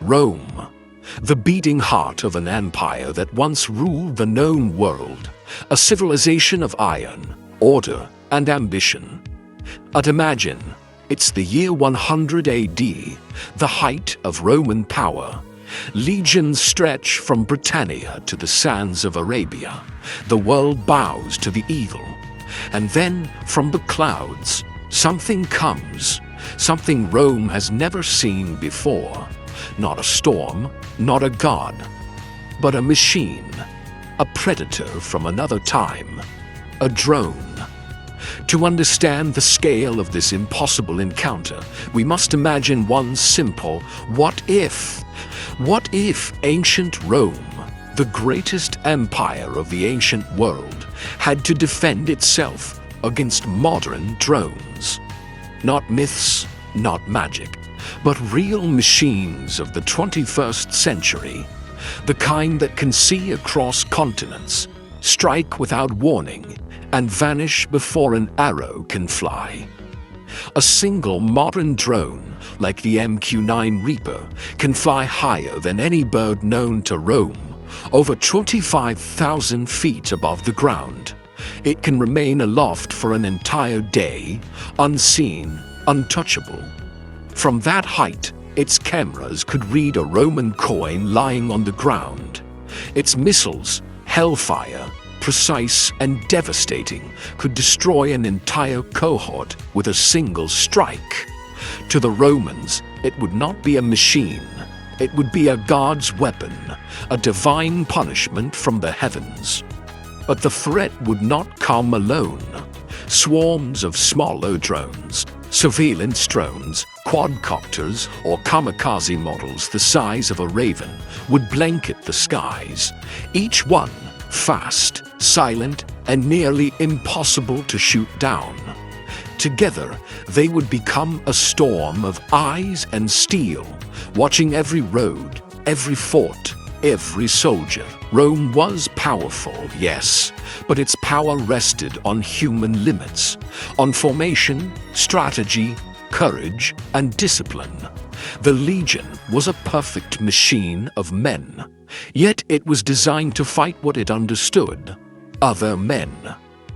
Rome, the beating heart of an empire that once ruled the known world, a civilization of iron, order, and ambition. But imagine, it's the year 100 AD, the height of Roman power. Legions stretch from Britannia to the sands of Arabia. The world bows to the eagle. And then, from the clouds, something comes, something Rome has never seen before. Not a storm, not a god, but a machine, a predator from another time, a drone. To understand the scale of this impossible encounter, we must imagine one simple what if. What if ancient Rome, the greatest empire of the ancient world, had to defend itself against modern drones? Not myths, not magic, but real machines of the 21st century, the kind that can see across continents, strike without warning, and vanish before an arrow can fly. A single modern drone, like the MQ-9 Reaper, can fly higher than any bird known to Rome, over 25,000 feet above the ground. It can remain aloft for an entire day, unseen, untouchable. From that height, its cameras could read a Roman coin lying on the ground. Its missiles, hellfire, precise and devastating, could destroy an entire cohort with a single strike. To the Romans, it would not be a machine. It would be a god's weapon, a divine punishment from the heavens. But the threat would not come alone. Swarms of smaller drones, surveillance drones, quadcopters, or kamikaze models the size of a raven would blanket the skies, each one fast, silent, and nearly impossible to shoot down. Together, they would become a storm of eyes and steel, watching every road, every fort, every soldier. Rome was powerful, yes, but its power rested on human limits, on formation, strategy, courage, and discipline. The legion was a perfect machine of men, yet it was designed to fight what it understood: other men,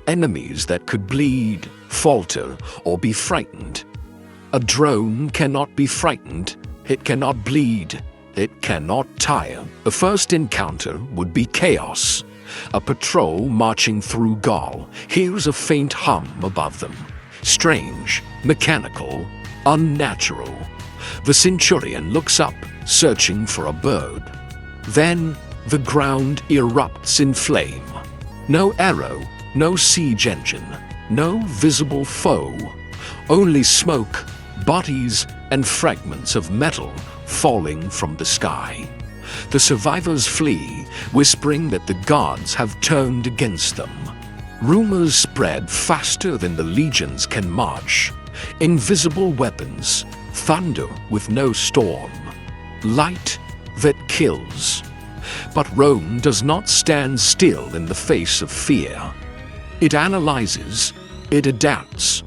enemies that could bleed, falter, or be frightened. A drone cannot be frightened, it cannot bleed, it cannot tire. The first encounter would be chaos. A patrol marching through Gaul hears a faint hum above them. Strange, mechanical, unnatural. The centurion looks up, searching for a bird. Then the ground erupts in flame. No arrow, no siege engine, no visible foe. Only smoke, bodies, and fragments of metal falling from the sky. The survivors flee, whispering that the gods have turned against them. Rumors spread faster than the legions can march. Invisible weapons, thunder with no storm, light that kills. But Rome does not stand still in the face of fear. It analyzes, it adapts.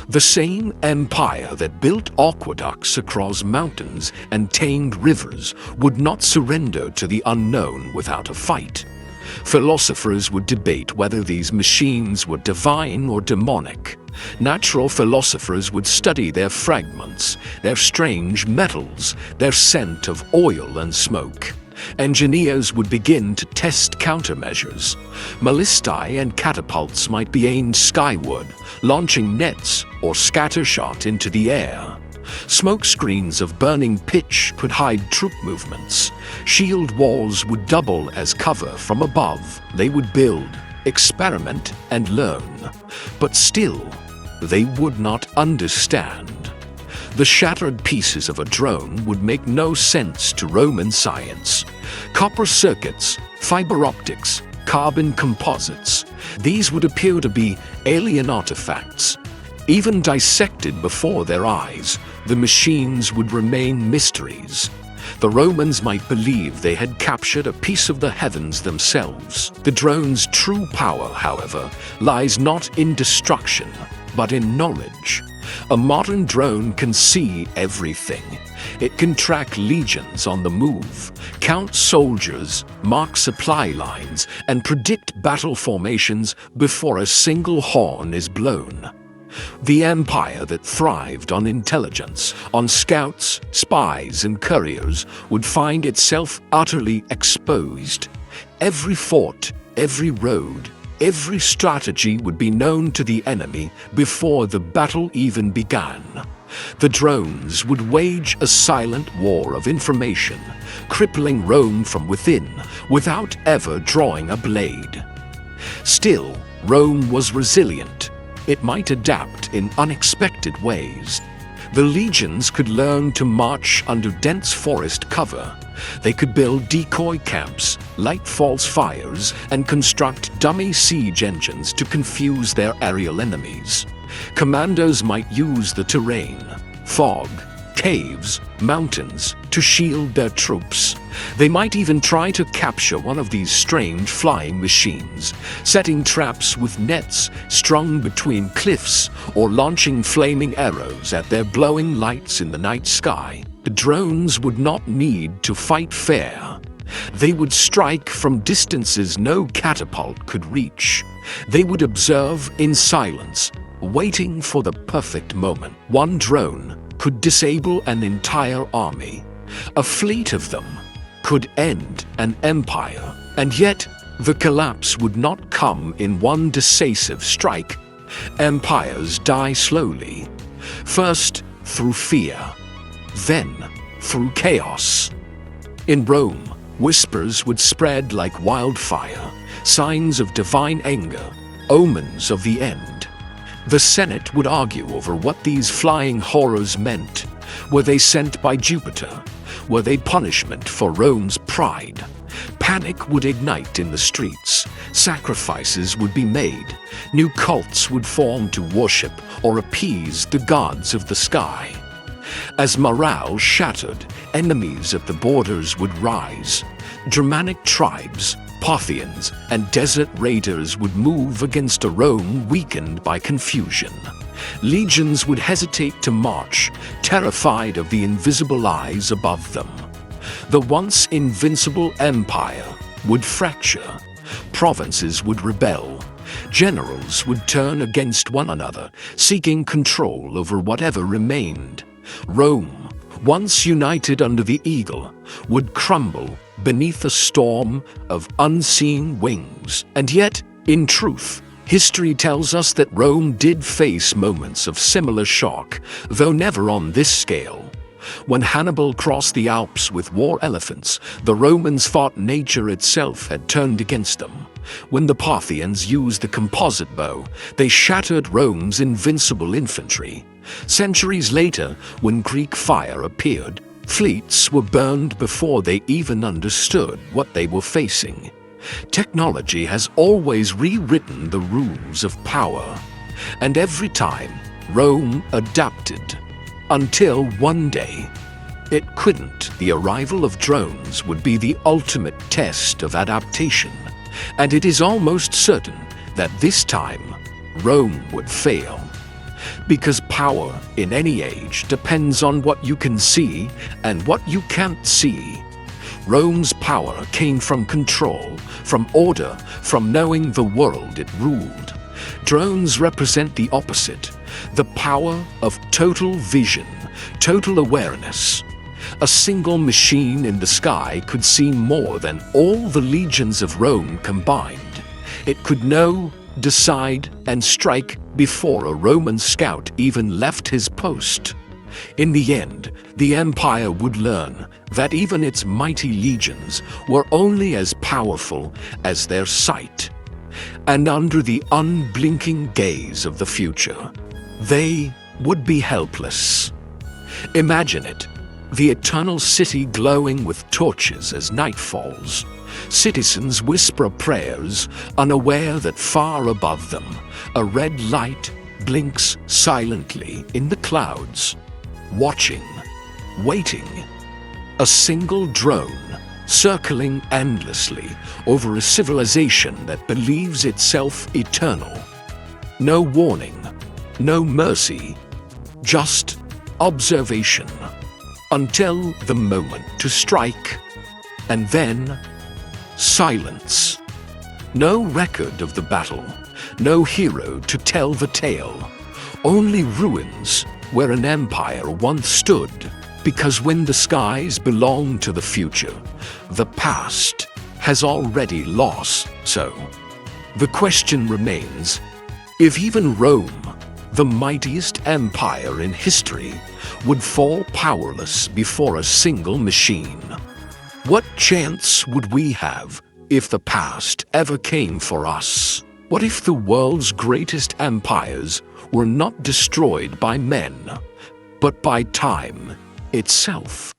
The same empire that built aqueducts across mountains and tamed rivers would not surrender to the unknown without a fight. Philosophers would debate whether these machines were divine or demonic. Natural philosophers would study their fragments, their strange metals, their scent of oil and smoke. Engineers would begin to test countermeasures. Ballistae and catapults might be aimed skyward, launching nets or scattershot into the air. Smoke screens of burning pitch could hide troop movements. Shield walls would double as cover from above. They would build, experiment, and learn. But still, they would not understand. The shattered pieces of a drone would make no sense to Roman science. Copper circuits, fiber optics, carbon composites, these would appear to be alien artifacts. Even dissected before their eyes, the machines would remain mysteries. The Romans might believe they had captured a piece of the heavens themselves. The drone's true power, however, lies not in destruction, but in knowledge. A modern drone can see everything. It can track legions on the move, count soldiers, mark supply lines, and predict battle formations before a single horn is blown. The empire that thrived on intelligence, on scouts, spies, and couriers would find itself utterly exposed. Every fort, every road, every strategy would be known to the enemy before the battle even began. The drones would wage a silent war of information, crippling Rome from within without ever drawing a blade. Still, Rome was resilient. It might adapt in unexpected ways. The legions could learn to march under dense forest cover. They could build decoy camps, light false fires, and construct dummy siege engines to confuse their aerial enemies. Commandos might use the terrain, fog, caves, mountains, to shield their troops. They might even try to capture one of these strange flying machines, setting traps with nets strung between cliffs or launching flaming arrows at their glowing lights in the night sky. The drones would not need to fight fair. They would strike from distances no catapult could reach. They would observe in silence, waiting for the perfect moment. One drone could disable an entire army. A fleet of them could end an empire. And yet, the collapse would not come in one decisive strike. Empires die slowly. First through fear, then through chaos. In Rome, whispers would spread like wildfire, signs of divine anger, omens of the end. The Senate would argue over what these flying horrors meant. Were they sent by Jupiter? Were they punishment for Rome's pride? Panic would ignite in the streets. Sacrifices would be made. New cults would form to worship or appease the gods of the sky. As morale shattered, enemies at the borders would rise. Germanic tribes, Parthians, and desert raiders would move against a Rome weakened by confusion. Legions would hesitate to march, terrified of the invisible eyes above them. The once invincible empire would fracture. Provinces would rebel. Generals would turn against one another, seeking control over whatever remained. Rome, once united under the eagle, would crumble beneath a storm of unseen wings. And yet, in truth, history tells us that Rome did face moments of similar shock, though never on this scale. When Hannibal crossed the Alps with war elephants, the Romans thought nature itself had turned against them. When the Parthians used the composite bow, they shattered Rome's invincible infantry. Centuries later, when Greek fire appeared, fleets were burned before they even understood what they were facing. Technology has always rewritten the rules of power, and every time Rome adapted, until one day it couldn't. The arrival of drones would be the ultimate test of adaptation, and it is almost certain that this time Rome would fail. Because power in any age depends on what you can see and what you can't see. Rome's power came from control, from order, from knowing the world it ruled. Drones represent the opposite, the power of total vision, total awareness. A single machine in the sky could see more than all the legions of Rome combined. It could know, decide, and strike before a Roman scout even left his post. In the end, the empire would learn that even its mighty legions were only as powerful as their sight. And under the unblinking gaze of the future, they would be helpless. Imagine it, the eternal city glowing with torches as night falls. Citizens whisper prayers, unaware that far above them, a red light blinks silently in the clouds. Watching, waiting. A single drone circling endlessly over a civilization that believes itself eternal. No warning, no mercy, just observation, until the moment to strike, and then silence. No record of the battle, no hero to tell the tale, only ruins where an empire once stood. Because when the skies belong to the future, the past has already lost. So, the question remains, if even Rome, the mightiest empire in history, would fall powerless before a single machine, what chance would we have if the past ever came for us? What if the world's greatest empires were not destroyed by men, but by time itself?